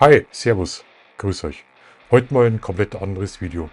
Hi, Servus, grüß euch. Heute mal ein komplett anderes Video.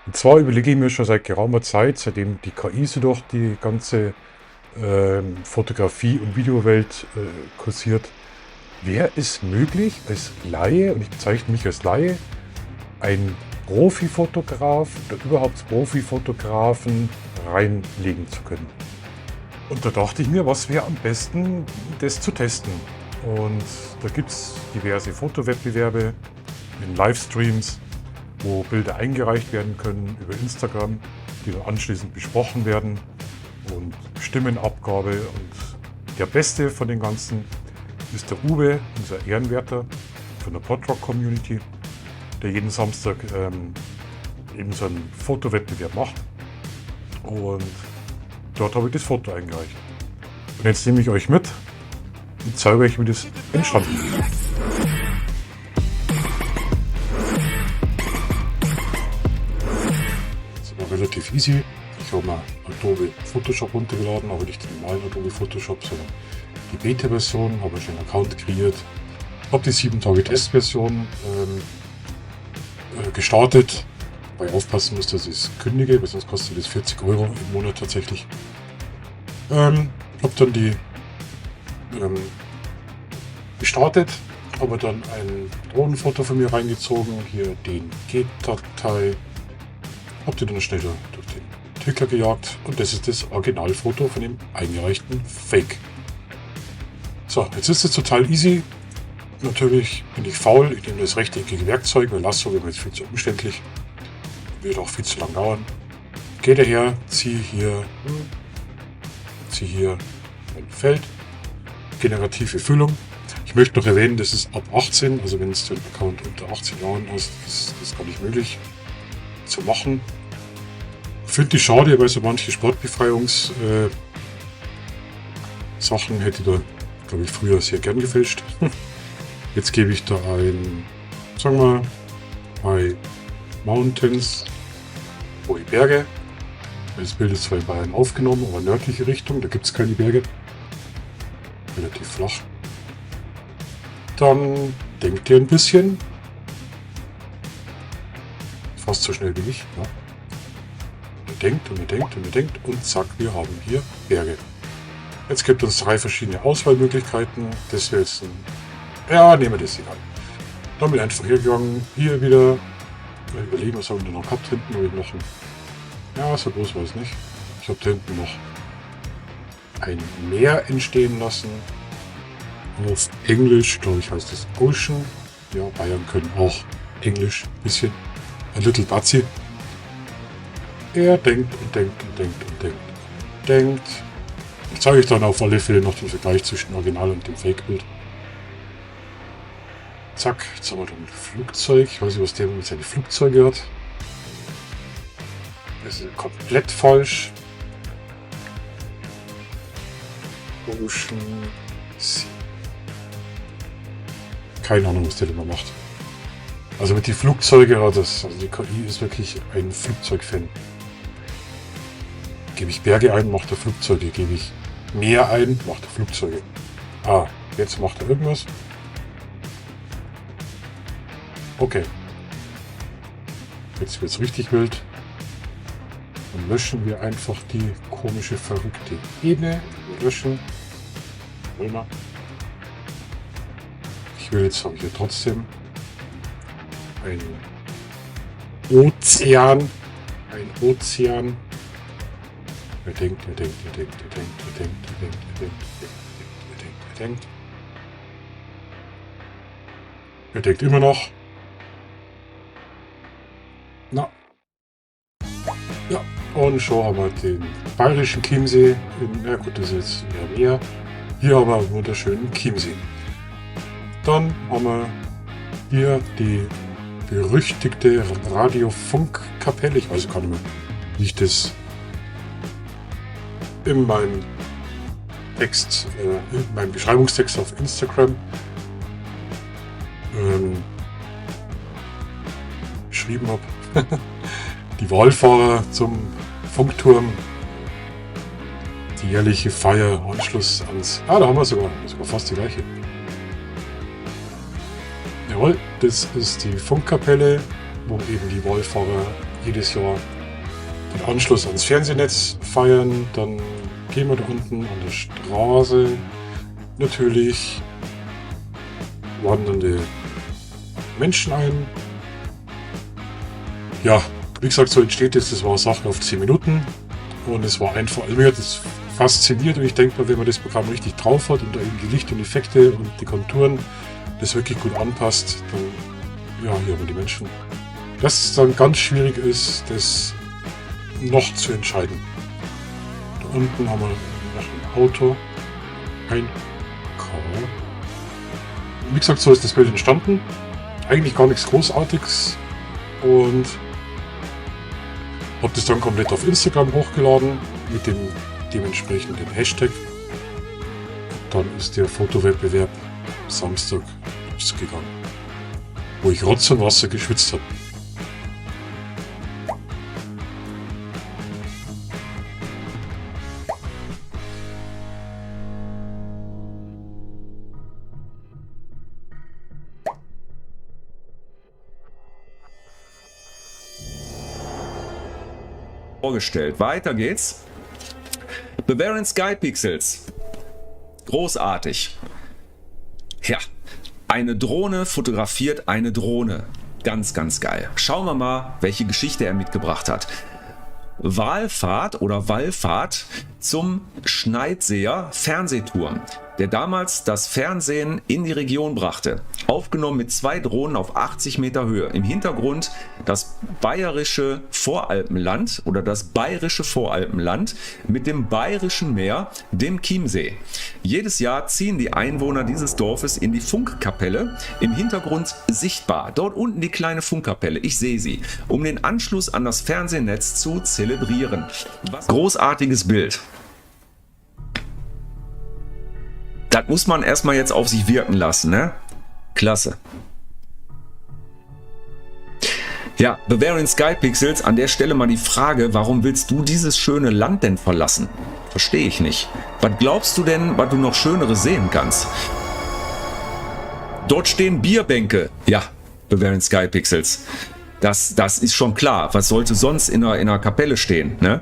Und zwar überlege ich mir schon seit geraumer Zeit, seitdem die KI so durch die ganze Fotografie- und Videowelt kursiert, wäre es möglich, als Laie, und ich bezeichne mich als Laie, einen Profifotograf oder überhaupt Profifotografen reinlegen zu können. Und da dachte ich mir, was wäre am besten, das zu testen. Und da gibt es diverse Fotowettbewerbe in Livestreams, wo Bilder eingereicht werden können über Instagram, die dann anschließend besprochen werden und Stimmenabgabe. Und der Beste von den Ganzen ist der Uwe, unser Ehrenwerter von der Podrock Community, der jeden Samstag eben so einen Fotowettbewerb macht. Und dort habe ich das Foto eingereicht. Und jetzt nehme ich euch mit und zeige euch, wie das entstanden ist. Das war relativ easy. Ich habe mir Adobe Photoshop runtergeladen, aber nicht den normalen Adobe Photoshop, sondern die Beta-Version. Habe schon einen Account kreiert. Habe die 7-Tage-Test-Version gestartet. Wobei aufpassen muss, dass ich es kündige, weil sonst kostet das 40 € im Monat tatsächlich. Habe dann die gestartet, habe dann ein Drohnenfoto von mir reingezogen, hier den G-Datei, habe die dann schnell durch den Entwickler gejagt und das ist das Originalfoto von dem eingereichten Fake. So, jetzt ist es total easy. Natürlich bin ich faul, ich nehme das rechteckige Werkzeug, weil Lasso wäre mir jetzt viel zu umständlich. Wird auch viel zu lang dauern. Gehe daher, ziehe hier ein Feld, generative Füllung. Ich möchte noch erwähnen, das ist ab 18, also wenn es den Account unter 18 Jahren hast, ist das gar nicht möglich zu machen. Finde ich schade, weil so manche Sportbefreiungs Sachen hätte ich da, glaube ich, früher sehr gern gefälscht. Jetzt gebe ich da ein, sagen wir, bei Mountains, hohe Berge. Das Bild ist zwar in Bayern aufgenommen, aber nördliche Richtung, da gibt es keine Berge. Relativ flach. Dann denkt ihr ein bisschen. Fast so schnell wie ich. Ja. Ihr denkt und ihr denkt und ihr denkt und zack, wir haben hier Berge. Jetzt gibt es 3 verschiedene Auswahlmöglichkeiten. Das wäre jetzt ein... Ja, nehmen wir das egal. Dann bin ich einfach hier gegangen. Hier wieder. Mal überlegen, was haben wir noch gehabt hinten? Habe ich noch ein... Ja, so groß war es nicht. Ich habe da hinten noch ein Meer entstehen lassen. Auf Englisch, glaube ich, heißt es Ocean. Ja, Bayern können auch Englisch ein bisschen. A little Bazi. Er denkt und denkt und denkt und denkt und denkt. Ich zeige euch dann auf alle Fälle noch den Vergleich zwischen Original und dem Fake-Bild. Zack, jetzt haben wir dann ein Flugzeug. Ich weiß nicht, was der mit seinen Flugzeugen hat. Das ist komplett falsch. Ocean Sea. Keine Ahnung, was der immer macht. Also mit den Flugzeugen hat das. Also die KI ist wirklich ein Flugzeugfan. Gebe ich Berge ein, macht er Flugzeuge. Gebe ich Meer ein, macht er Flugzeuge. Ah, jetzt macht er irgendwas. Okay. Jetzt wird es richtig wild. Dann löschen wir einfach die komische, verrückte Ebene. Wir löschen. Römer. Ich will jetzt, habe ich hier trotzdem ein Ozean. Ein Ozean. Er denkt, er denkt, er denkt, er denkt, er denkt, er denkt, er denkt, er denkt, er denkt. Er denkt immer noch. Na. Ja, und schon haben wir den bayerischen Chiemsee. Na gut, das ist jetzt eher Meer. Hier haben wir einen wunderschönen Chiemsee. Dann haben wir hier die berüchtigte Radiofunkkapelle. Ich weiß gar nicht mehr, wie ich das in meinem Text, in meinem Beschreibungstext auf Instagram geschrieben habe. Die Wallfahrer zum Funkturm. Die jährliche Feier, Anschluss ans... Ah, da haben wir sogar fast die gleiche. Ja, Jawohl, das ist die Funkkapelle, wo eben die Wallfahrer jedes Jahr den Anschluss ans Fernsehnetz feiern. Dann gehen wir da unten an der Straße natürlich wandernde Menschen ein. Ja, wie gesagt, so entsteht es. Das war eine Sache auf 10 Minuten und es war einfach, also mir hat das fasziniert und ich denke mal, wenn man das Programm richtig drauf hat und da eben die Licht und Effekte und die Konturen das wirklich gut anpasst, dann ja, hier haben wir die Menschen. Dass es dann ganz schwierig ist, das noch zu entscheiden. Da unten haben wir noch ein Auto, ein Car. Wie gesagt, so ist das Bild entstanden. Eigentlich gar nichts Großartiges und habe das dann komplett auf Instagram hochgeladen mit dem dementsprechenden Hashtag. Dann ist der Fotowettbewerb Samstag losgegangen, wo ich Rotz und Wasser geschwitzt habe. Vorgestellt. Weiter geht's. Bavarian Sky Pixels. Großartig. Ja, eine Drohne fotografiert eine Drohne. Ganz, ganz geil. Schauen wir mal, welche Geschichte er mitgebracht hat. Wallfahrt oder Wallfahrt zum Schneidseer Fernsehturm, der damals das Fernsehen in die Region brachte. Aufgenommen mit 2 Drohnen auf 80 Meter Höhe. Im Hintergrund das bayerische Voralpenland oder das bayerische Voralpenland mit dem bayerischen Meer, dem Chiemsee. Jedes Jahr ziehen die Einwohner dieses Dorfes in die Funkkapelle, im Hintergrund sichtbar. Dort unten die kleine Funkkapelle, ich sehe sie, um den Anschluss an das Fernsehnetz zu zelebrieren. Was großartiges Bild. Das muss man erstmal jetzt auf sich wirken lassen, ne? Klasse. Ja, Bavarian Sky Pixels, an der Stelle mal die Frage, warum willst du dieses schöne Land denn verlassen? Verstehe ich nicht. Was glaubst du denn, was du noch Schöneres sehen kannst? Dort stehen Bierbänke. Ja, Bavarian Sky Pixels. Das ist schon klar. Was sollte sonst in einer Kapelle stehen? Ne?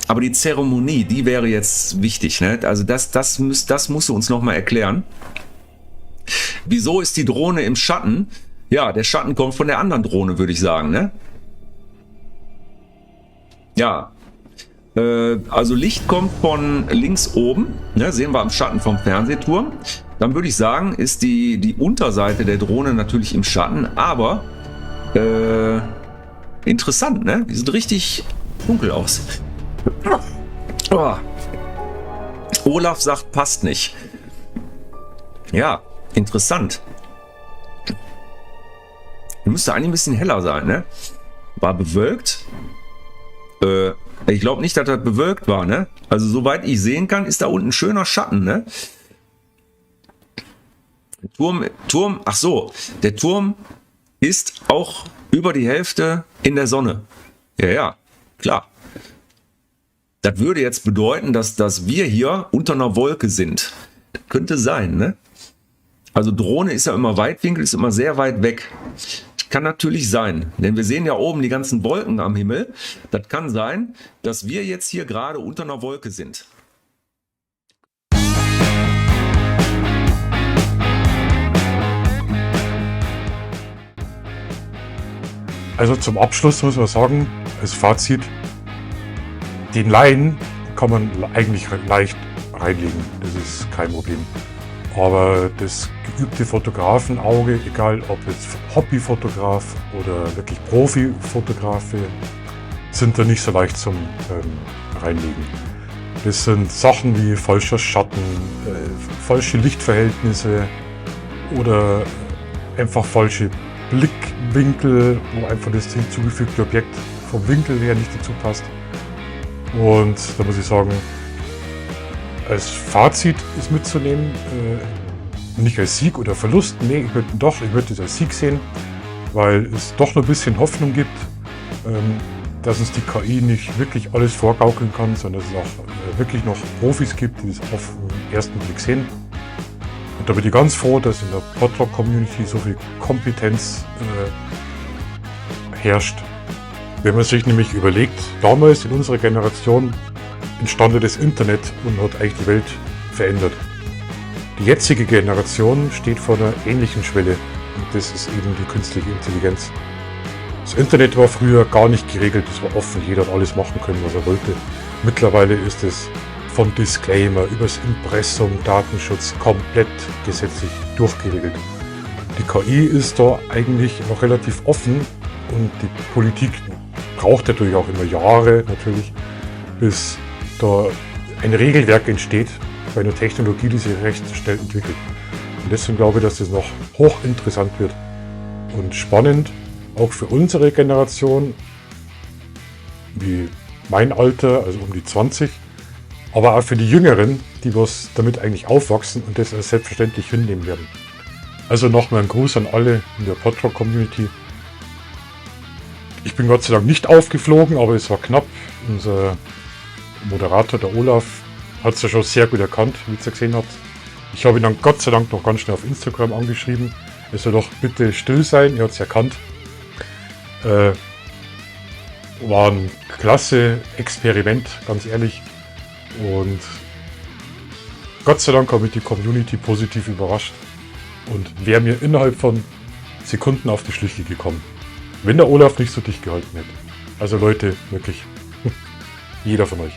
Aber die Zeremonie, die wäre jetzt wichtig. Ne? Also das musst du uns nochmal erklären. Wieso ist die Drohne im Schatten? Ja, der Schatten kommt von der anderen Drohne, würde ich sagen. Ne? Ja, also Licht kommt von links oben. Ne? Sehen wir am Schatten vom Fernsehturm. Dann würde ich sagen, ist die Unterseite der Drohne natürlich im Schatten, aber interessant, ne? Die sieht richtig dunkel aus. Oh. Olaf sagt, passt nicht. Ja, interessant. Müsste eigentlich ein bisschen heller sein, ne? War bewölkt. Ich glaube nicht, dass das bewölkt war, ne? Also soweit ich sehen kann, ist da unten ein schöner Schatten, ne? Turm, ach so, der Turm ist auch über die Hälfte in der Sonne. Ja, klar. Das würde jetzt bedeuten, dass wir hier unter einer Wolke sind. Das könnte sein, ne? Also Drohne ist ja immer Weitwinkel, ist immer sehr weit weg. Das kann natürlich sein, denn wir sehen ja oben die ganzen Wolken am Himmel. Das kann sein, dass wir jetzt hier gerade unter einer Wolke sind. Also zum Abschluss muss man sagen, als Fazit, den Laien kann man eigentlich leicht reinlegen, das ist kein Problem. Aber das geübte Fotografenauge, egal ob jetzt Hobbyfotograf oder wirklich Profifotografe, sind da nicht so leicht zum Reinlegen. Das sind Sachen wie falscher Schatten, falsche Lichtverhältnisse oder einfach falsche Blickwinkel, wo einfach das hinzugefügte Objekt vom Winkel her nicht dazu passt. Und da muss ich sagen, als Fazit ist mitzunehmen, nicht als Sieg oder Verlust, nee, ich würde es als Sieg sehen, weil es doch noch ein bisschen Hoffnung gibt, dass uns die KI nicht wirklich alles vorgaukeln kann, sondern dass es auch wirklich noch Profis gibt, die es auf den ersten Blick sehen. Und da bin ich ganz froh, dass in der Podrock-Community so viel Kompetenz herrscht. Wenn man sich nämlich überlegt, damals in unserer Generation entstand das Internet und hat eigentlich die Welt verändert. Die jetzige Generation steht vor einer ähnlichen Schwelle und das ist eben die künstliche Intelligenz. Das Internet war früher gar nicht geregelt, es war offen, jeder hat alles machen können, was er wollte. Mittlerweile ist es von Disclaimer übers Impressum, Datenschutz komplett gesetzlich durchgeregelt. Die KI ist da eigentlich noch relativ offen und die Politik braucht natürlich auch immer Jahre natürlich, bis da ein Regelwerk entsteht bei einer Technologie, die sich recht schnell entwickelt. Und deswegen glaube ich, dass das noch hochinteressant wird und spannend, auch für unsere Generation, wie mein Alter, also um die 20, aber auch für die Jüngeren, die was damit eigentlich aufwachsen und das als selbstverständlich hinnehmen werden. Also nochmal ein Gruß an alle in der Podrock-Community. Ich bin Gott sei Dank nicht aufgeflogen, aber es war knapp. Unser Moderator, der Olaf, hat es ja schon sehr gut erkannt, wie ihr gesehen habt. Ich habe ihn dann Gott sei Dank noch ganz schnell auf Instagram angeschrieben. Er soll doch bitte still sein, er hat es erkannt. War ein klasse Experiment, ganz ehrlich. Und Gott sei Dank habe ich die Community positiv überrascht und wäre mir innerhalb von Sekunden auf die Schliche gekommen, wenn der Olaf nicht so dicht gehalten hätte. Also Leute, wirklich, jeder von euch.